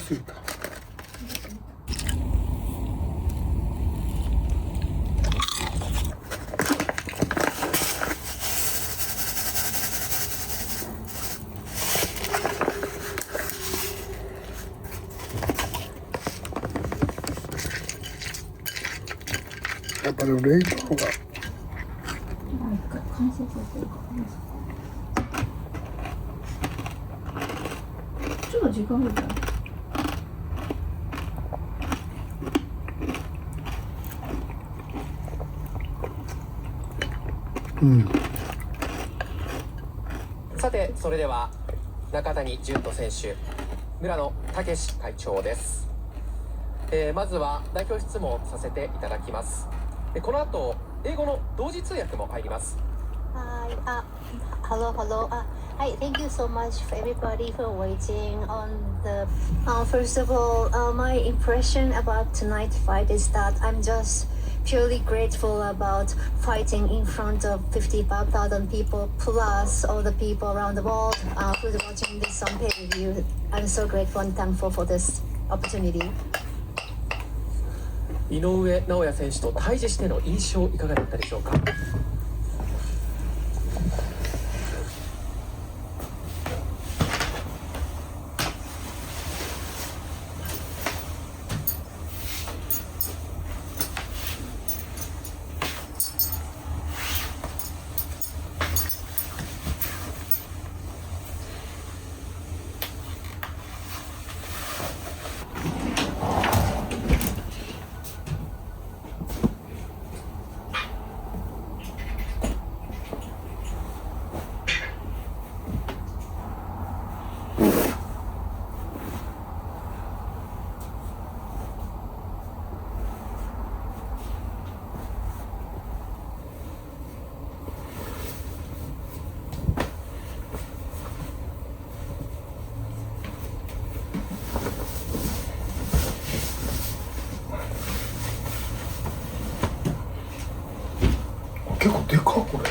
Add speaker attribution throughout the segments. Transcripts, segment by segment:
Speaker 1: すぎた。やっぱり冷凍が
Speaker 2: 完成させるかちょっと時間がかかる。
Speaker 3: さてそれでは中谷潤人選手、村野武会長です。まずは代表質問させていただきます。この後英語の同時通訳も入ります。
Speaker 4: Hello. Hi, thank you so much for everybody for waiting on the. First of all, my impression about tonight's fight is that I'm just purely grateful about fighting in front of 55,000 people plus all the people around the world who's watching this on pay-per-view. I'm so grateful and thankful for this opportunity.
Speaker 3: 井上尚弥選手と対峙しての印象いかがだったでしょうか。
Speaker 1: 結構でかこれ。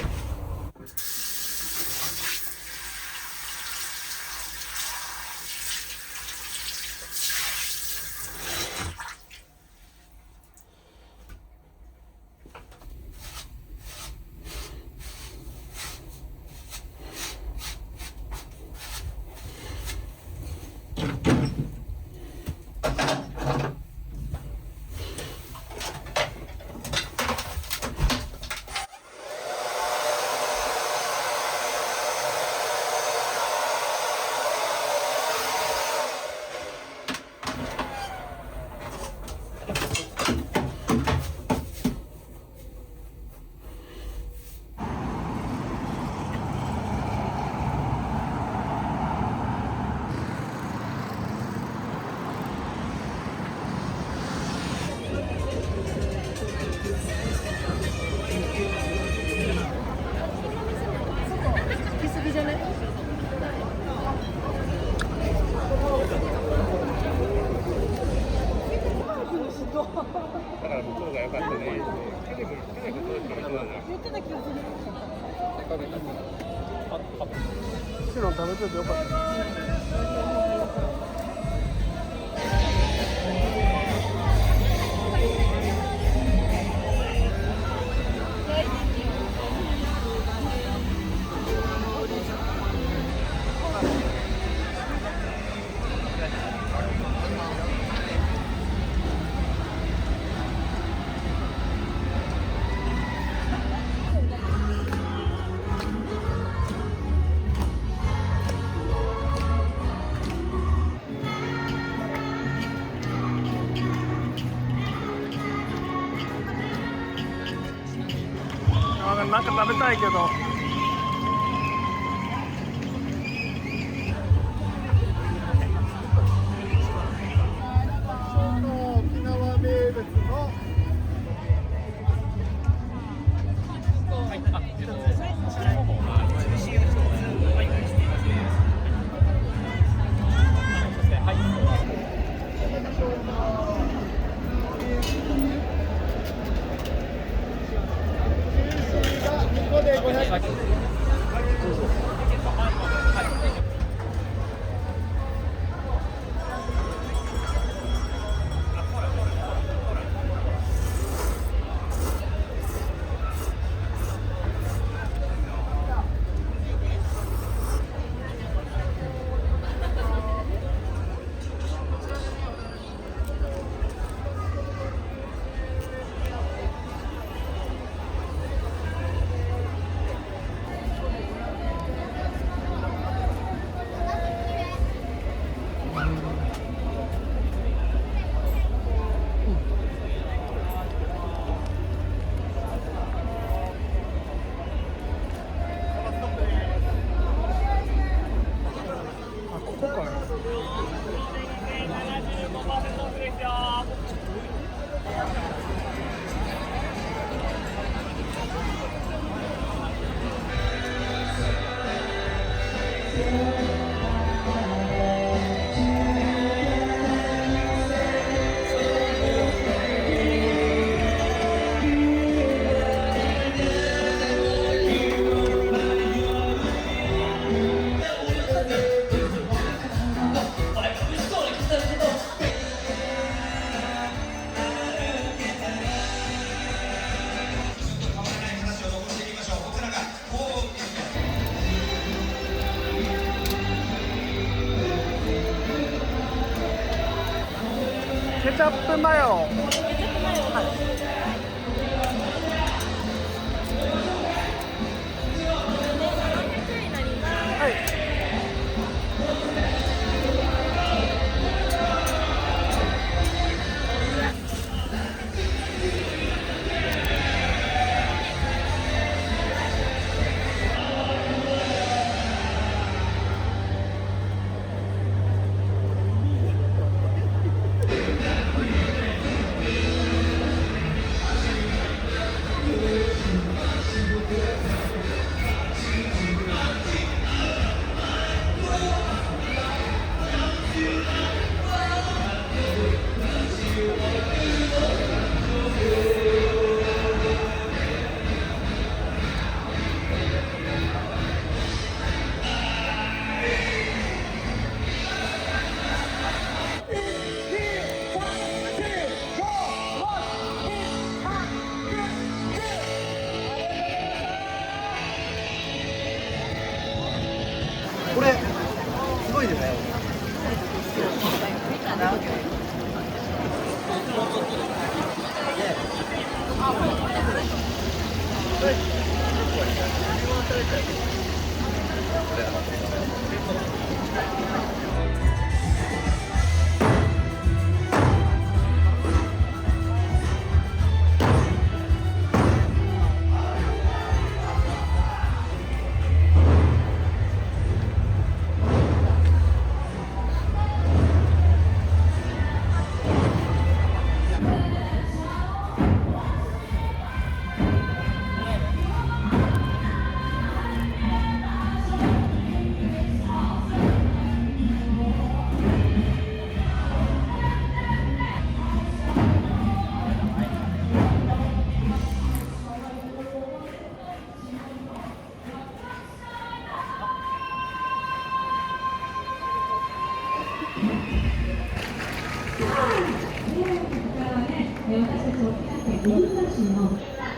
Speaker 5: だから向こうが良かったね。言ってた気がする。
Speaker 1: 昨日食べててよかった。なんか食べたいけど。沖縄名物の。ここで500あ、ここかな。ケチャップマヨ。はい。これすごいですね。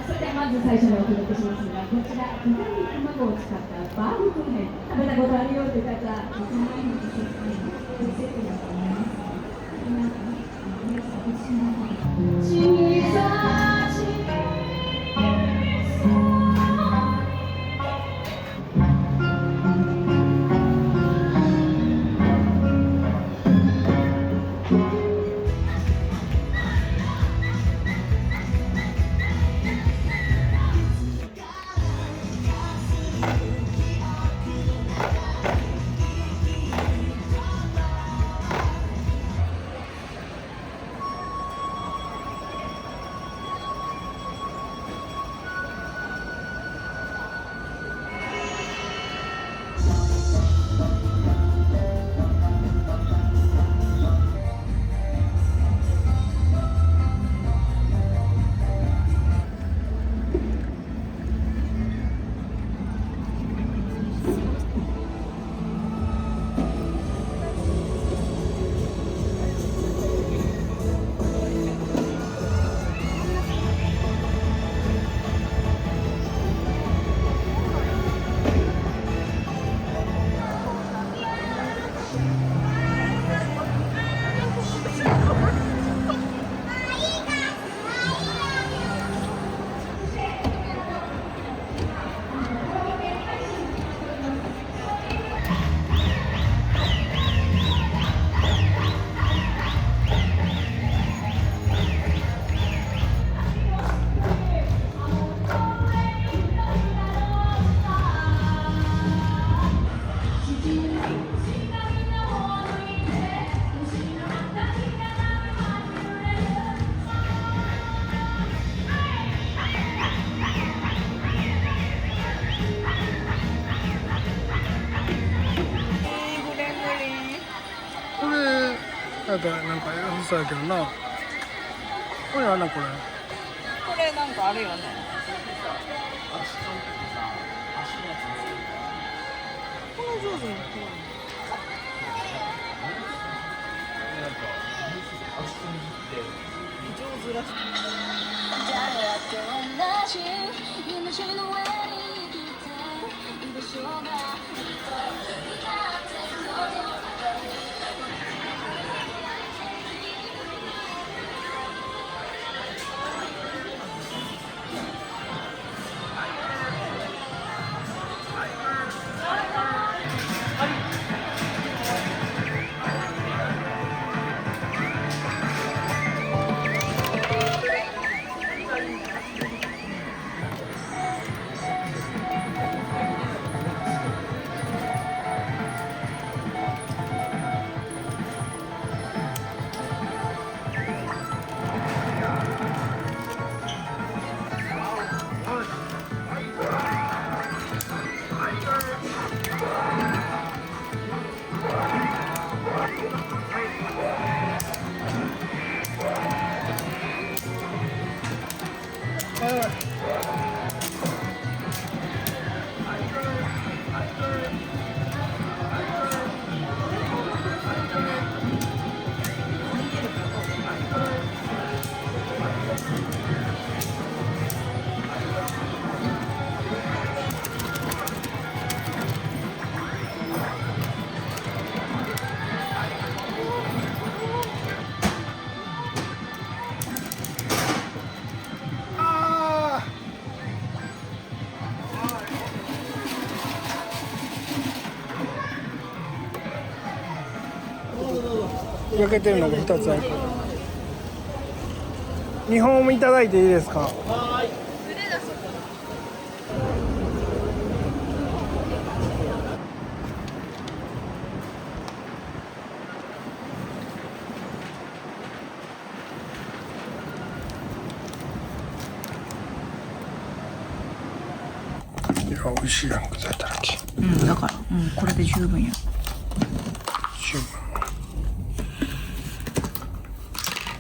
Speaker 6: それではまず最初にお届けしますのがこちら、刻み卵を使ったバームクーヘン、食べたことあるよという方、お構いなくセットだと思います。小さな
Speaker 1: なんか良さそうやけどな。これはな、これ。
Speaker 7: これなんかあるよね。この上手に上手らしい。
Speaker 1: 焼けてるのが2つあるから。2本いただいていいですか？いや、美味しいやん、具材だらけ。
Speaker 2: うん、だから、これで十分や。
Speaker 1: 十分。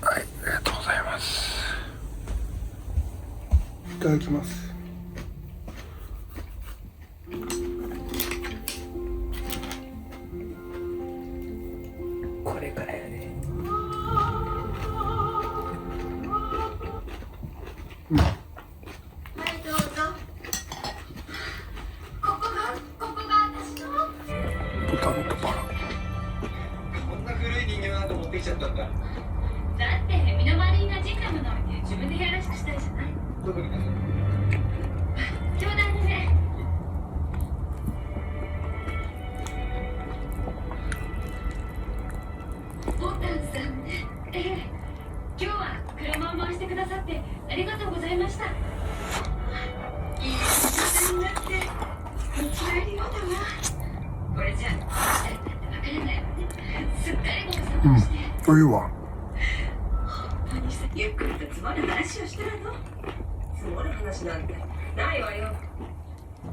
Speaker 1: はい、ありがとうございます。いただきます。
Speaker 2: これからやね。
Speaker 1: ボタンとバラ。
Speaker 5: こんな古い人形なんか持ってきちゃったんだ。
Speaker 6: だって身の回りに馴染んだものを置いて自分で部屋らしくしたいじゃない。
Speaker 5: どこに
Speaker 6: 冗談でね。ボタンさんね。今日は車を回してくださってありがとうございました。いい方になって帰りようだわ。これじゃあ明日になって別れないわね。すっかりご無沙汰して。
Speaker 1: お湯は
Speaker 6: 本当にさ、ゆっくりと積もる話をしてるの。積もる話なんてないわよ。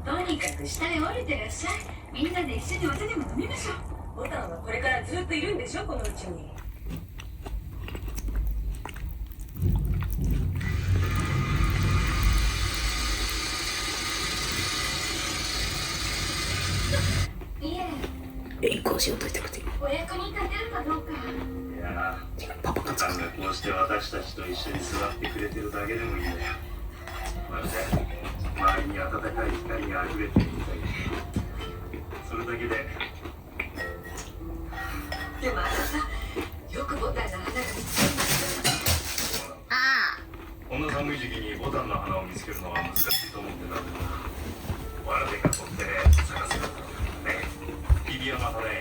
Speaker 6: とにかく下へ降りてらっしゃい。みんなで一緒にお茶でも飲みましょう。ボタンはこれからずっといるんでしょ、このうちに。いえ、
Speaker 2: インコをしようとしてくて。
Speaker 6: お役に立てるかどうか。
Speaker 5: いや
Speaker 2: パパが
Speaker 5: さんがこうして私たちと一緒に座ってくれてるだけでもいいんだよ。まるで周りに温かい光があふれてるみたいで、それだけで。
Speaker 6: でもあなた、よくボタンの花が見つかりました。
Speaker 5: こんな寒い時期にボタンの花を見つけるのは難しいと思ってたんだけど、わらで囲って探せるからね。日比山花園